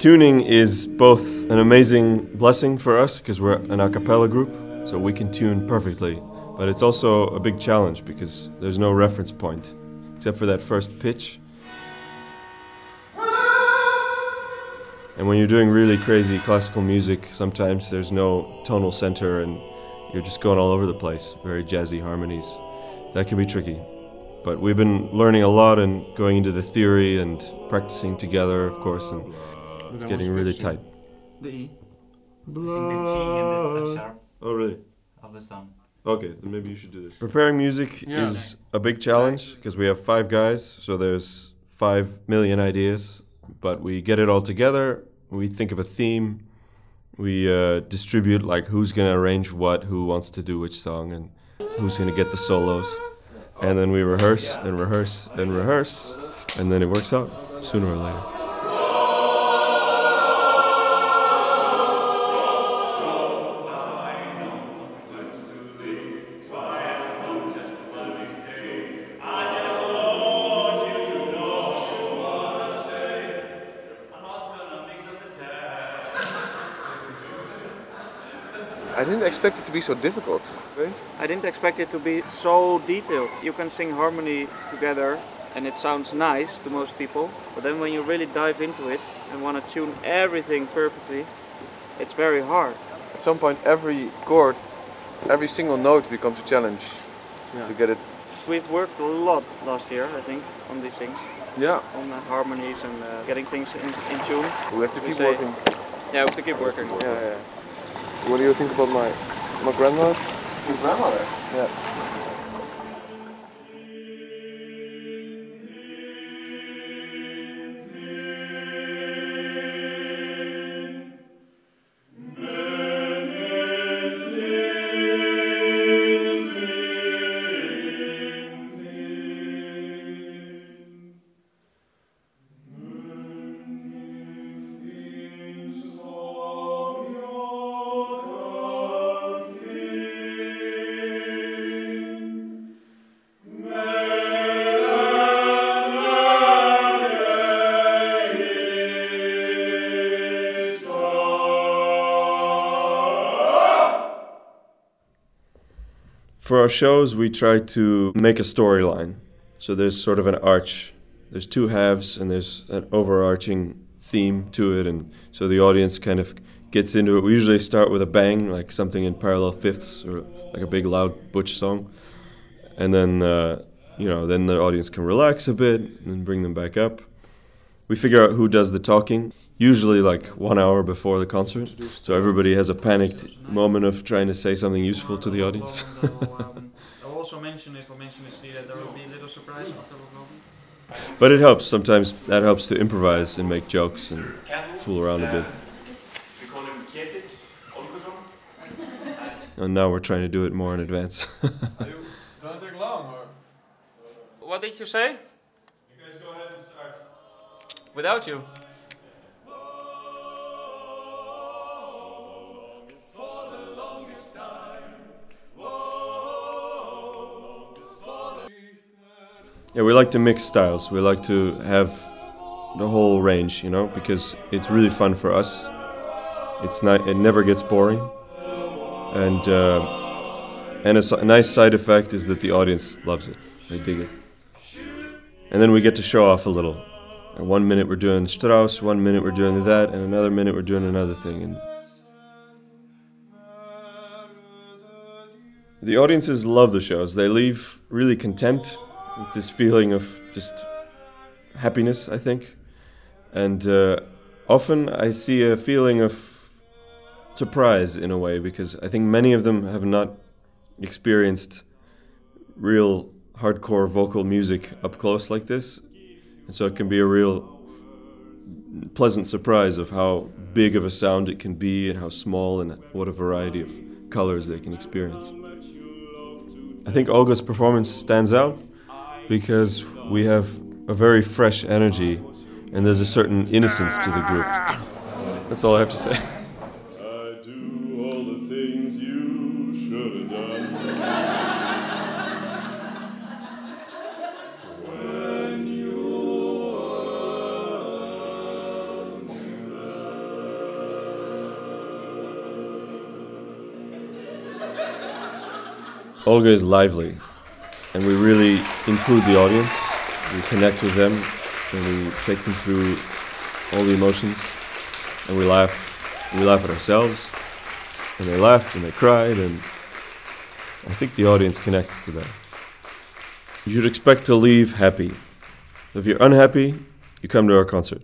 Tuning is both an amazing blessing for us because we're an a cappella group, so we can tune perfectly, but it's also a big challenge because there's no reference point except for that first pitch. And when you're doing really crazy classical music, sometimes there's no tonal center and you're just going all over the place, very jazzy harmonies. That can be tricky. But we've been learning a lot and going into the theory and practicing together, of course, and it's getting really tight. The E. Using the G and the F sharp Oh, really? of the song. Okay, then maybe you should do this. Preparing music is a big challenge because we have 5 guys, so there's 5 million ideas. But we get it all together, we think of a theme, we distribute like who's going to arrange what, who wants to do which song, and who's going to get the solos. And then we rehearse and rehearse and rehearse, and then it works out sooner or later. I didn't expect it to be so difficult. I didn't expect it to be so detailed. You can sing harmony together and it sounds nice to most people, but then when you really dive into it and want to tune everything perfectly, it's very hard. At some point every chord, every single note becomes a challenge to get it. We've worked a lot last year, I think, on these things. Yeah. On the harmonies and getting things in tune. We have to keep working. Yeah, we have to keep working. Yeah. What do you think about my grandmother? Your grandmother? Yeah. For our shows, we try to make a storyline. So there's sort of an arch. There's 2 halves and there's an overarching theme to it, and so the audience kind of gets into it. We usually start with a bang, like something in parallel fifths or like a big loud butch song. And then, then the audience can relax a bit and bring them back up. We figure out who does the talking, usually like 1 hour before the concert, so everybody has a panicked moment of trying to say something useful to the audience. I'll also mention it for mentioning that there will be a little surprise after looove. But it helps, sometimes that helps to improvise and make jokes and fool around a bit. We call him Kjetil, Olga. And now we're trying to do it more in advance. Don't take long, or? What did you say? You guys go ahead and start. Without you. Yeah, we like to mix styles. We like to have the whole range, because it's really fun for us. It never gets boring, and a nice side effect is that the audience loves it. They dig it, and then we get to show off a little. And 1 minute we're doing Strauss, 1 minute we're doing that, and another minute we're doing another thing. And the audiences love the shows. They leave really content, with this feeling of just happiness, I think. And often I see a feeling of surprise in a way, because I think many of them have not experienced real hardcore vocal music up close like this. And so it can be a real pleasant surprise of how big of a sound it can be and how small and what a variety of colors they can experience. I think Olga's performance stands out because we have a very fresh energy and there's a certain innocence to the group. That's all I have to say. I do all the things you should have done. When you're Olga is lively, and we really include the audience. We connect with them, and we take them through all the emotions, and we laugh. We laugh at ourselves, and they laughed and they cried, and I think the audience connects to that. You should expect to leave happy. If you're unhappy, you come to our concert.